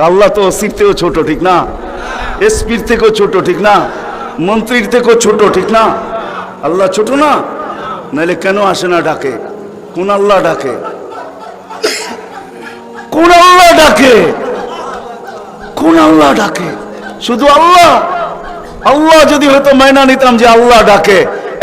আল্লাহ তো ওসির থেকেও ছোট, ঠিক না? এসপির থেকেও ছোট, ঠিক না? মন্ত্রীর থেকেও ছোট, ঠিক না? আল্লাহ ছোট না? নাহলে কেন আসে না ডাকে? কোন আল্লাহ ডাকে? কোন আল্লাহ ডাকে? কোন আল্লাহ ডাকে? শুধু আল্লাহ। আল্লাহ যদি হয়তো মাইনা নিতাম যে আল্লাহ ডাকে,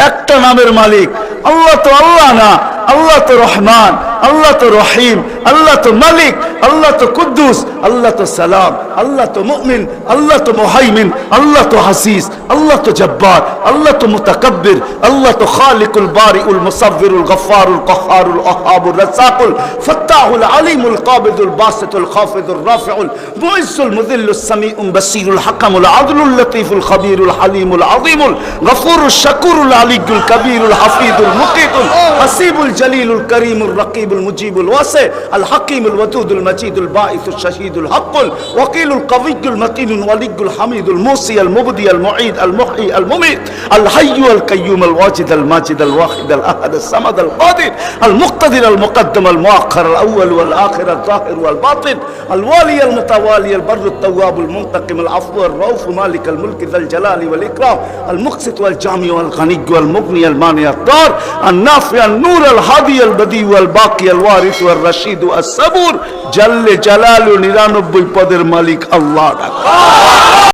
একটা নামের মালিক আল্লাহ, তো আল্লাহ না। আল্লাহ তো রহমান, আল্লাহ তো রহিম, আল্লাহ তো মালিক, আল্লাহ তো কুদ্দুস, আল্লাহ তো সালাম, আল্লাহ তো মুমিন, আল্লাহ তো মুহাইমিন, আল্লাহ তো হাসিস, আল্লাহ তো জব্বার, আল্লাহ তো মুতাকাব্বির, আল্লাহ তো খালিকুল বারিউল মুসাব্বিরুল গফফারুল কহ্হারুল ওয়াহ্হাবুর রাজ্জাকুল ফাত্তাহুল আলিমুল কাবিদুল বাসিতুল খাফিদুর রাফিউল মুইজ্জুল মুযিল্লুস সামিউল বাসীরুল হাকামুল আদলুল লতীফুল খবীরুল হালিমুল আযীমুল গফুরুশ শাকুরুল আলিয়্যুল কবীরুল হাফিজুল মুকিতুল হাসিবুল জলিলুল করিমুল রকিবুল মুজিবুল ওয়াসি আল হাকিমুল ওয়াদুদুল মজিদুল বাঈসুশ শাহীদুল হকুল ওয়াকিলুল কওয়িয়্যুল মতিনুল ওয়ালিয়্যুল হামিদুল মুসি আল মুবদি আল মুঈদ আল মুহয়ি আল মুমীত আল হাইয়্যু আল কাইয়্যুম আল ওয়াজিদ আল মাজিদ আল ওয়াহিদ আল আহাদ আল সামাদ আল কাদির আল মুক্তাদির আল মুকদ্দম আল মুআখ্খার আল আউয়াল ওয়াল আখির আল যাহির ওয়াল বাতিন আল ওয়ালি আল মুতাওয়ালি আল বাররুত তাওয়াবুল মুনতাকিম আল আফু আর রাউফ মালিক আল মুলক যাল জালালি ওয়াল ইকরাম আল মুকসিত ওয়াল জামি ওয়াল গানি ওয়াল মুগনি আল মানি আল দার আল নাফি আল নূর আল হাদি আল বদি ওয়াল বাকি আল ওয়ারিস ওয়াল রশিদ আস সাবুর জাল্লে জালালু 99 পদের মালিক আল্লাহ।